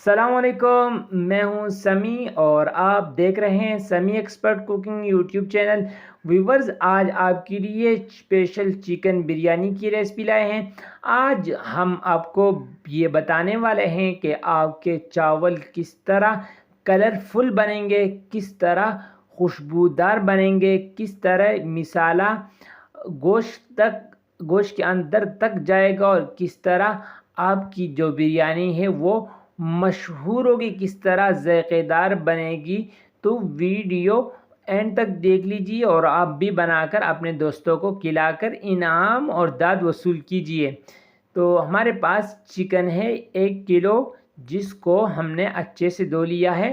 सलामकुम। मैं हूं समी और आप देख रहे हैं समी expert cooking YouTube channel. Viewers, आज आपके लिए स्पेशल चिकन बिरयानी की रेसिपी लाए हैं। आज हम आपको ये बताने वाले हैं कि आपके चावल किस तरह कलरफुल बनेंगे, किस तरह खुशबूदार बनेंगे, किस तरह मिसाला गोश्त के अंदर तक जाएगा और किस तरह आपकी जो बिरयानी है वो मशहूर होगी, किस तरह ज़ायक़ेदार बनेगी। तो वीडियो एंड तक देख लीजिए और आप भी बनाकर अपने दोस्तों को खिलाकर इनाम और दाद वसूल कीजिए। तो हमारे पास चिकन है 1 किलो, जिसको हमने अच्छे से धो लिया है।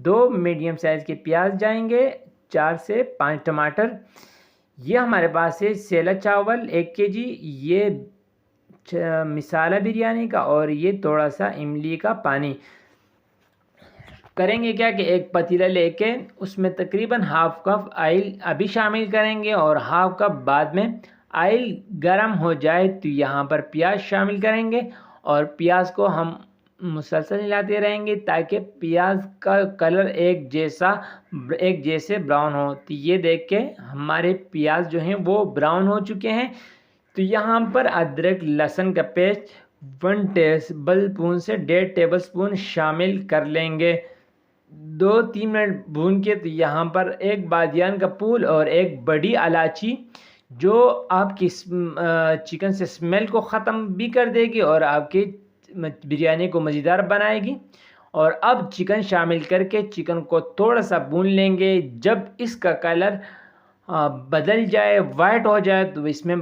2 मीडियम साइज़ के प्याज जाएंगे, 4 से 5 टमाटर। ये हमारे पास है सेला चावल 1 केजी, ये मिसाला बिरयानी का, और ये थोड़ा सा इमली का पानी। करेंगे क्या कि एक पतीला लेके उसमें तकरीबन हाफ कप ऑयल अभी शामिल करेंगे और हाफ कप बाद में। ऑयल गर्म हो जाए तो यहाँ पर प्याज शामिल करेंगे और प्याज को हम मुसलसल हिलाते रहेंगे ताकि प्याज का कलर एक जैसे ब्राउन हो। तो ये देख के हमारे प्याज जो हैं वो ब्राउन हो चुके हैं। तो यहाँ पर अदरक लहसुन का पेस्ट 1 टेबल स्पून से 1.5 टेबल स्पून शामिल कर लेंगे। 2-3 मिनट भून के तो यहाँ पर एक बादियान का फूल और एक बड़ी इलायची, जो आपकी चिकन से स्मेल को ख़त्म भी कर देगी और आपकी बिरयानी को मज़ेदार बनाएगी। और अब चिकन शामिल करके चिकन को थोड़ा सा भून लेंगे। जब इसका कलर बदल जाए, वाइट हो जाए, तो इसमें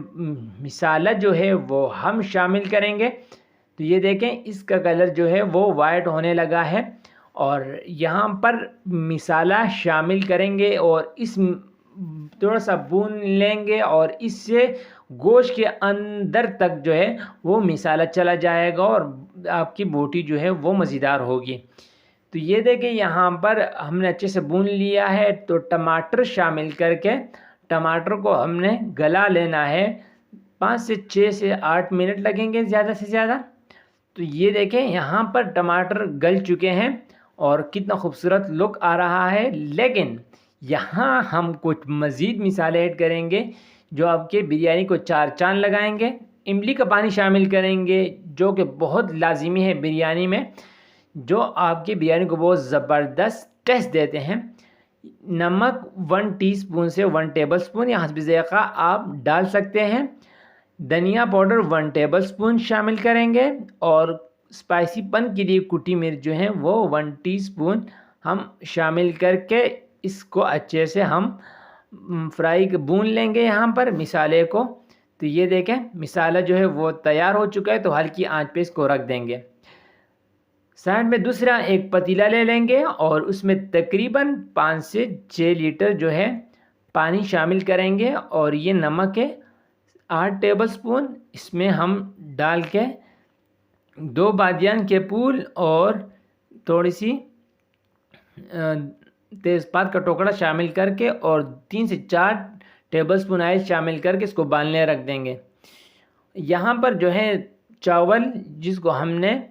मिसाला जो है वो हम शामिल करेंगे। तो ये देखें, इसका कलर जो है वो वाइट होने लगा है और यहाँ पर मिसाला शामिल करेंगे और इस थोड़ा सा भून लेंगे और इससे गोश्त के अंदर तक जो है वो मिसाला चला जाएगा और आपकी बोटी जो है वो मज़ेदार होगी। तो ये देखें, यहाँ पर हमने अच्छे से भून लिया है। तो टमाटर शामिल करके टमाटर को हमने गला लेना है। 5 से 6 से 8 मिनट लगेंगे ज़्यादा से ज़्यादा। तो ये देखें, यहाँ पर टमाटर गल चुके हैं और कितना खूबसूरत लुक आ रहा है। लेकिन यहाँ हम कुछ मज़ीद मिसाले ऐड करेंगे जो आपके बिरयानी को 4 चांद लगाएंगे। इमली का पानी शामिल करेंगे, जो कि बहुत लाजिमी है बिरयानी में, जो आपकी बिरयानी को बहुत ज़बरदस्त टेस्ट देते हैं। नमक 1 टीस्पून से 1 टेबल स्पून या हस्ब ज़ायक़ा आप डाल सकते हैं। धनिया पाउडर 1 टेबल स्पून शामिल करेंगे और स्पाइसीपन के लिए कुटी मिर्च जो है वो 1 टीस्पून हम शामिल करके इसको अच्छे से हम भून लेंगे यहाँ पर मिसाले को। तो ये देखें, मिसाला जो है वो तैयार हो चुका है। तो हल्की आंच पे इसको रख देंगे। साइड में दूसरा एक पतीला ले लेंगे और उसमें तकरीबन 5 से 6 लीटर जो है पानी शामिल करेंगे और ये नमक है 8 टेबल स्पून, इसमें हम डाल के 2 बादियान के फूल और थोड़ी सी तेज़पात का टुकड़ा शामिल करके और 3 से 4 टेबल स्पून ऑयल शामिल करके इसको बांधने रख देंगे। यहाँ पर जो है चावल, जिसको हमने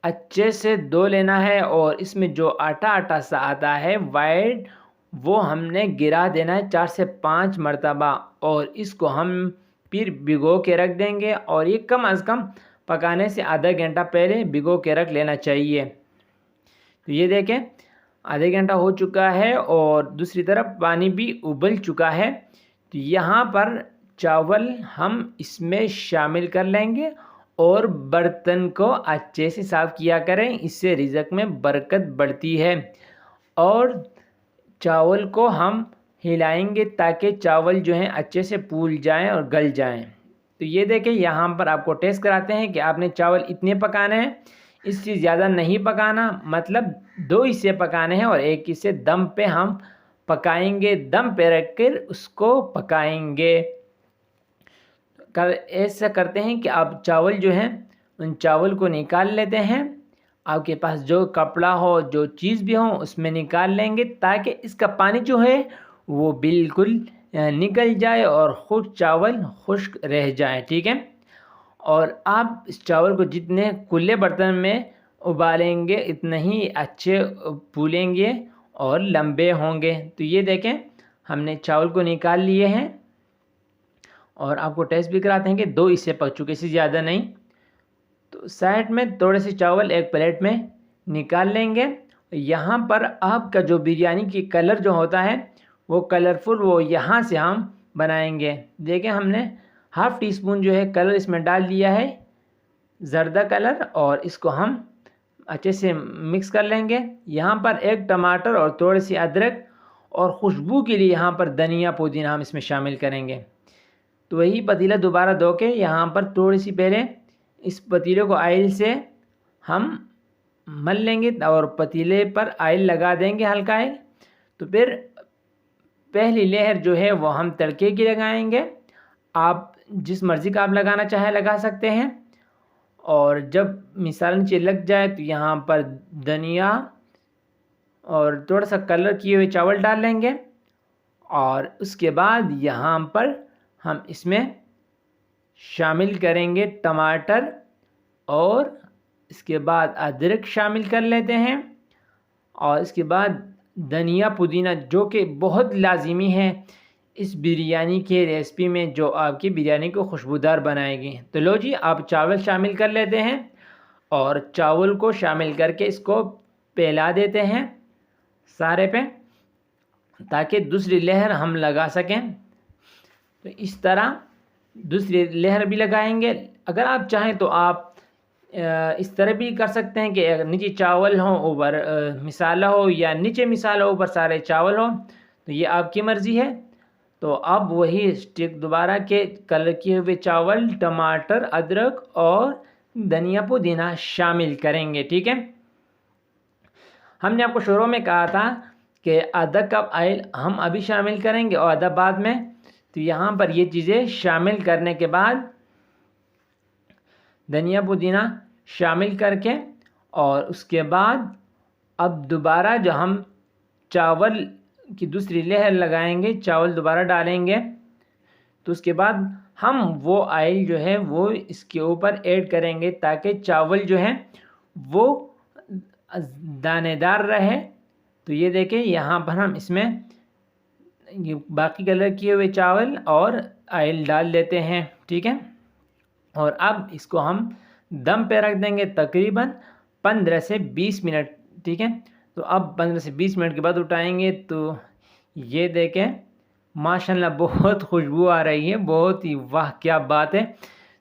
अच्छे से धो लेना है और इसमें जो आटा सा आता है वाइट, वो हमने गिरा देना है 4 से 5 मरतबा और इसको हम फिर भिगो के रख देंगे। और ये कम अज़ कम पकाने से आधा घंटा पहले भिगो के रख लेना चाहिए। तो ये देखें, आधे घंटा हो चुका है और दूसरी तरफ पानी भी उबल चुका है। तो यहाँ पर चावल हम इसमें शामिल कर लेंगे और बर्तन को अच्छे से साफ़ किया करें, इससे रिज़्क में बरकत बढ़ती है। और चावल को हम हिलाएंगे ताकि चावल जो हैं अच्छे से फूल जाएं और गल जाएं। तो ये देखें, यहाँ पर आपको टेस्ट कराते हैं कि आपने चावल इतने पकाने हैं, इससे ज़्यादा नहीं पकाना, मतलब 2 हिस्से पकाने हैं और एक हिस्से दम पे हम पकाएंगे। दम पे रख कर उसको पकाएंगे। ऐसा करते हैं कि आप चावल जो हैं उन चावल को निकाल लेते हैं। आपके पास जो कपड़ा हो, जो चीज़ भी हो, उसमें निकाल लेंगे ताकि इसका पानी जो है वो बिल्कुल निकल जाए और चावल खुश्क रह जाए। ठीक है। और आप इस चावल को जितने खुले बर्तन में उबालेंगे इतने ही अच्छे फूलेंगे और लंबे होंगे। तो ये देखें हमने चावल को निकाल लिए हैं और आपको टेस्ट भी कराते हैं कि 2 हिस्से पक चुके, इससे ज़्यादा नहीं। तो साइड में थोड़े से चावल एक प्लेट में निकाल लेंगे। यहाँ पर आपका जो बिरयानी की कलर जो होता है वो कलरफुल, वो यहाँ से हम बनाएंगे। देखें हमने हाफ़ टी स्पून जो है कलर इसमें डाल दिया है, ज़र्दा कलर, और इसको हम अच्छे से मिक्स कर लेंगे। यहाँ पर एक टमाटर और थोड़ी सी अदरक और खुशबू के लिए यहाँ पर धनिया पुदीना हम इसमें शामिल करेंगे। तो वही पतीला दोबारा धो के यहाँ पर थोड़ी सी पहले इस पतीले को ऑयल से हम मल लेंगे और पतीले पर ऑयल लगा देंगे, हल्का ऑयल। तो फिर पहली लेयर जो है वो हम तड़के की लगाएंगे। आप जिस मर्ज़ी का आप लगाना चाहे लगा सकते हैं। और जब मिसाल नीचे लग जाए तो यहाँ पर धनिया और थोड़ा सा कलर किए हुए चावल डाल लेंगे। और उसके बाद यहाँ पर हम इसमें शामिल करेंगे टमाटर और इसके बाद अदरक शामिल कर लेते हैं। और इसके बाद धनिया पुदीना, जो कि बहुत लाजिमी है इस बिरयानी के रेसिपी में, जो आपकी बिरयानी को खुशबूदार बनाएगी। तो लो जी, आप चावल शामिल कर लेते हैं और चावल को शामिल करके इसको फैला देते हैं सारे पे, ताकि दूसरी लेयर हम लगा सकें। तो इस तरह दूसरी लेयर भी लगाएंगे। अगर आप चाहें तो आप इस तरह भी कर सकते हैं कि अगर नीचे चावल हो ऊपर मिसाला हो, या नीचे मिसाला ऊपर सारे चावल हो, तो ये आपकी मर्ज़ी है। तो अब वही स्टिक दोबारा के कलर किए हुए चावल, टमाटर, अदरक और धनिया पुदीना शामिल करेंगे। ठीक है, हमने आपको शुरू में कहा था कि आधा कप ऑयल हम अभी शामिल करेंगे और आधा बाद में। तो यहाँ पर ये चीज़ें शामिल करने के बाद धनिया पुदीना शामिल करके, और उसके बाद अब दोबारा जो हम चावल की दूसरी लेयर लगाएंगे, चावल दोबारा डालेंगे। तो उसके बाद हम वो ऑयल जो है वो इसके ऊपर ऐड करेंगे, ताकि चावल जो है वो दानेदार रहे। तो ये देखें यहाँ पर हम इसमें ये बाकी कलर किए हुए चावल और ऑयल डाल देते हैं। ठीक है, और अब इसको हम दम पे रख देंगे तकरीबन 15 से 20 मिनट। ठीक है, तो अब 15 से 20 मिनट के बाद उठाएंगे तो ये देखें माशाल्लाह बहुत खुशबू आ रही है, बहुत ही वाह क्या बात है।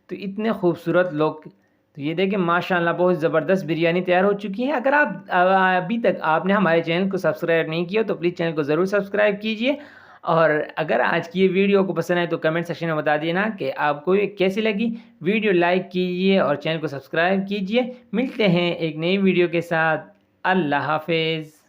तो इतने खूबसूरत लोग, तो ये देखें माशाल्लाह बहुत ज़बरदस्त बिरयानी तैयार हो चुकी है। अगर आप अभी तक आपने हमारे चैनल को सब्सक्राइब नहीं किया तो प्लीज़ चैनल को ज़रूर सब्सक्राइब कीजिए। और अगर आज की ये वीडियो को पसंद आए तो कमेंट सेक्शन में बता देना कि आपको ये कैसी लगी। वीडियो लाइक कीजिए और चैनल को सब्सक्राइब कीजिए। मिलते हैं एक नई वीडियो के साथ। अल्लाह हाफिज़।